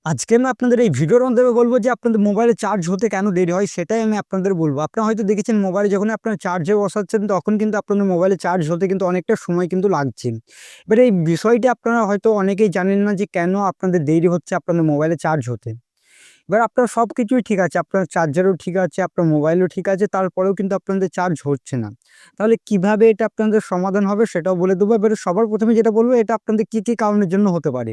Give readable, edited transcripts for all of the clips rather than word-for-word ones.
আজকে আমি আপনাদের এই ভিডিওর মাধ্যমে বলবো যে আপনাদের মোবাইলে চার্জ হতে কেন দেরি হয় সেটাই আমি আপনাদের বলবো। আপনারা হয়তো দেখেছেন মোবাইলে যখন আপনারা চার্জে বসাচ্ছেন তখন কিন্তু আপনাদের মোবাইলে চার্জ হতে কিন্তু অনেকটা সময় কিন্তু লাগছে। এবার এই বিষয়টি আপনারা হয়তো অনেকেই জানেন না যে কেন আপনাদের দেরি হচ্ছে আপনাদের মোবাইলে চার্জ হতে। এবার আপনার সবকিছুই ঠিক আছে, আপনার চার্জারও ঠিক আছে, আপনার মোবাইলও ঠিক আছে, তারপরেও কিন্তু আপনাদের চার্জ হচ্ছে না। তাহলে কিভাবে এটা আপনাদের সমাধান হবে সেটাও বলে দেবো। এবারে সবার ১ম এ যেটা বলবো, এটা আপনাদের কি কারণের জন্য হতে পারে।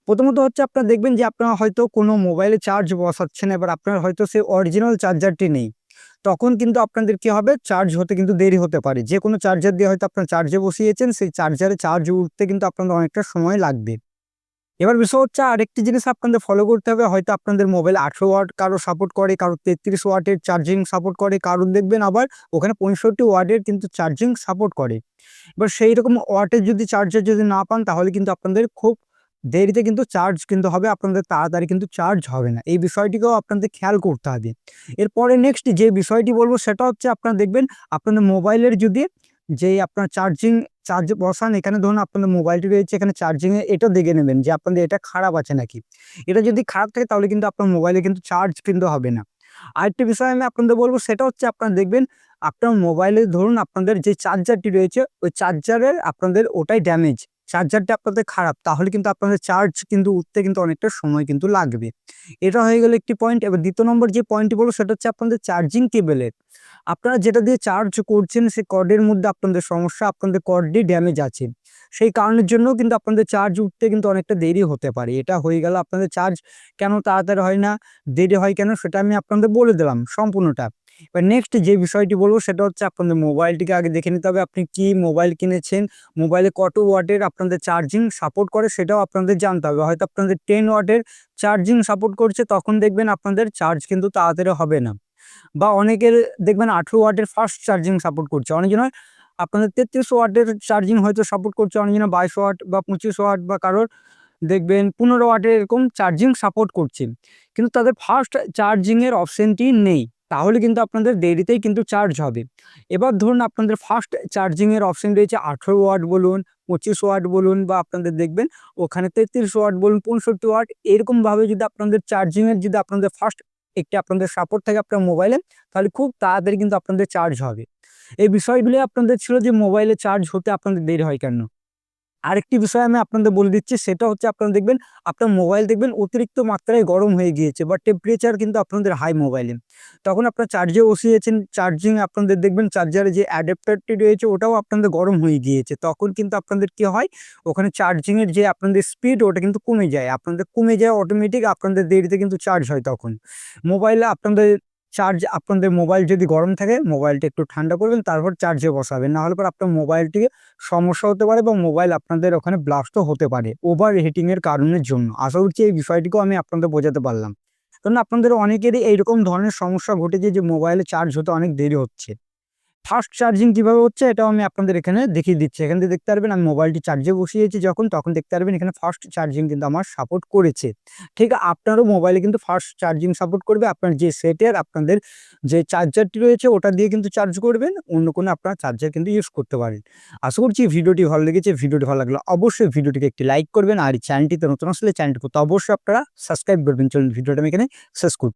প্রথমত হচ্ছে আপনারা দেখবেন যে আপনারা হয়তো কোনো মোবাইলে চার্জ বসাচ্ছেন, এবার আপনার হয়তো সেই অরিজিনাল চার্জারটি নেই। তখন কিন্তু আপনাদের কি হবে, চার্জ হতে কিন্তু দেরি হতে পারে। যেকোনো চার্জার দিয়ে হয়তো আপনারা চার্জে বসিয়েছেন, সেই চার্জারে চার্জ উঠতে কিন্তু আপনাদের অনেকটা সময় লাগবে। এবার বিষয় হচ্ছে আরেকটি জিনিস আপনাদের ফলো করতে হবে। হয়তো আপনাদের মোবাইল 18 ওয়াট কারো সাপোর্ট করে, কারো 33 ওয়াটের চার্জিং সাপোর্ট করে, কারোর দেখবেন আবার ওখানে 65 ওয়াটের কিন্তু চার্জিং সাপোর্ট করে। এবার সেই রকম ওয়াটের যদি চার্জার যদি না পান, তাহলে কিন্তু আপনাদের খুব দেরিতে কিন্তু চার্জ কিন্তু হবে, আপনাদের তাড়াতাড়ি কিন্তু চার্জ হবে না। এই বিষয়টিকেও আপনাদের খেয়াল করতে হবে। এরপরে নেক্সট যে বিষয়টি বলবো সেটা হচ্ছে, আপনারা দেখবেন আপনাদের মোবাইলের যদি যেই আপনার চার্জ বসান, এখানে ধরুন আপনাদের মোবাইলটি রয়েছে, এখানে চার্জিং এ এটা দেখে নেবেন যে আপনাদের এটা খারাপ আছে নাকি। এটা যদি খারাপ থাকে তাহলে কিন্তু আপনার মোবাইলে কিন্তু চার্জ কিন্তু হবে না। আরেকটি বিষয় আমি আপনাদের বলব, সেটা হচ্ছে আপনারা দেখবেন আপনার মোবাইলে ধরুন আপনাদের যে চার্জারটি রয়েছে ওই চার্জারের আপনাদের ওটাই ড্যামেজ, চার্জারটা আপনাদের খারাপ, তাহলে কিন্তু আপনাদের চার্জ কিন্তু উঠতে কিন্তু অনেকটা সময় কিন্তু লাগবে। এটা হয়ে গেল একটি পয়েন্ট। এবার দ্বিতীয় নম্বর যে পয়েন্টটি বলবো সেটা হচ্ছে আপনাদের চার্জিং কেবলের। আপনারা যেটা দিয়ে চার্জ করছেন সেই কর্ডের মধ্যে আপনাদের সমস্যা, আপনাদের কর্ডটি ড্যামেজ আছে। সেই কারণের জন্যও কিন্তু আপনাদের চার্জ উঠতে কিন্তু অনেকটা দেরি হতে পারে। এটা হয়ে গেল আপনাদের চার্জ কেন তাড়াতাড়ি হয় না, দেরি হয় কেন, সেটা আমি আপনাদের বলে দিলাম সম্পূর্ণটা। এবার নেক্সট যে বিষয়টি বলবো সেটা হচ্ছে আপনাদের মোবাইলটিকে আগে দেখে নিতে হবে আপনি কি মোবাইল কিনেছেন, মোবাইলে কত ওয়াটের আপনাদের চার্জিং সাপোর্ট করে সেটাও আপনাদের জানতে হবে। হয়তো আপনাদের 10 ওয়াটের চার্জিং সাপোর্ট করছে, তখন দেখবেন আপনাদের চার্জ কিন্তু তাড়াতাড়ি হবে না। বা অনেকের দেখবেন 18 ওয়াটের ফাস্ট চার্জিং সাপোর্ট করছে, অনেকজনের আপনাদের 33 ওয়াটের চার্জিং হয়তো সাপোর্ট করছে, অনেকজনের 22 ওয়াট বা 25 ওয়াট বা কারোর দেখবেন 15 ওয়াটের এরকম চার্জিং সাপোর্ট করছে। কিন্তু তাদের ফাস্ট চার্জিং এর অপশনটি নেই। তাহলে কিন্তু আপনাদের দেরিতেই কিন্তু চার্জ হবে। এবার ধরুন আপনাদের ফাস্ট চার্জিং এর অপশন রয়েছে 18 ওয়াট বলুন, 25 ওয়াট বলুন, বা আপনাদের দেখবেন ওখানে 33 ওয়াট বলুন, 65 ওয়াট, এরকমভাবে যদি আপনাদের চার্জিং এর যদি আপনাদের ফাস্ট একটি আপনাদের সাপোর্ট থাকে আপনার মোবাইলে, তাহলে খুব তাড়াতাড়ি কিন্তু আপনাদের চার্জ হবে। এই বিষয়গুলি আপনাদের ছিল যে মোবাইলে চার্জ হতে আপনাদের দেরি হয় কেন। আরেকটি বিষয় আমি আপনাদের বলে দিচ্ছি, সেটা হচ্ছে আপনারা দেখবেন আপনার মোবাইল দেখবেন অতিরিক্ত মাত্রায় গরম হয়ে গিয়েছে বা টেম্পারেচার কিন্তু আপনাদের হাই মোবাইলে। তখন আপনার চার্জে বসিয়েছেন, চার্জিং আপনাদের দেখবেন চার্জারে যে অ্যাডাপ্টারটি রয়েছে ওটাও আপনাদের গরম হয়ে গিয়েছে। তখন কিন্তু আপনাদের কি হয়, ওখানে চার্জিং এর যে আপনাদের স্পিড ওটা কিন্তু কমে যায়। আপনাদের কমে যায় অটোমেটিক, আপনাদের দেরিতে কিন্তু চার্জ হয় তখন। মোবাইলে আপনাদের মোবাইল যদি গরম থাকে, মোবাইলটা একটু ঠান্ডা করবেন তারপর চার্জে বসাবেন। না হলে পরে আপনার মোবাইলটিকে সমস্যা হতে পারে এবং মোবাইল আপনাদের ওখানে ব্লাস্টও হতে পারে ওভার হিটিং এর কারণের জন্য। আশা করছি এই বিষয়টিকেও আমি আপনাদের বোঝাতে পারলাম। কারণ আপনাদের অনেকেরই এইরকম ধরনের সমস্যা ঘটেছে যে মোবাইলে চার্জ হতে অনেক দেরি হচ্ছে। ফাস্ট চার্জিং কিভাবে হচ্ছে এটাও আমি আপনাদের এখানে দেখিয়ে দিচ্ছি। এখান থেকে দেখতে পারবেন আমি মোবাইলটি চার্জে বসিয়েছি যখন, তখন দেখতে পারবেন এখানে ফাস্ট চার্জিং কিন্তু আমার সাপোর্ট করেছে। ঠিক আপনারও মোবাইলে কিন্তু ফাস্ট চার্জিং সাপোর্ট করবে। আপনার যে সেটের আপনাদের যে চার্জারটি রয়েছে ওটা দিয়ে কিন্তু চার্জ করবেন, অন্য কোনো আপনার চার্জার কিন্তু ইউজ করতে পারেন। আশা করছি ভিডিওটি ভালো লেগেছে। ভিডিওটি ভালো লাগলে অবশ্যই ভিডিওটিকে একটি লাইক করবেন, আর এই চ্যানেলটিতে নতুন আসলে চ্যানেলটি করতে অবশ্যই আপনারা সাবস্ক্রাইব করবেন। চলুন ভিডিওটা আমি এখানে শেষ করব।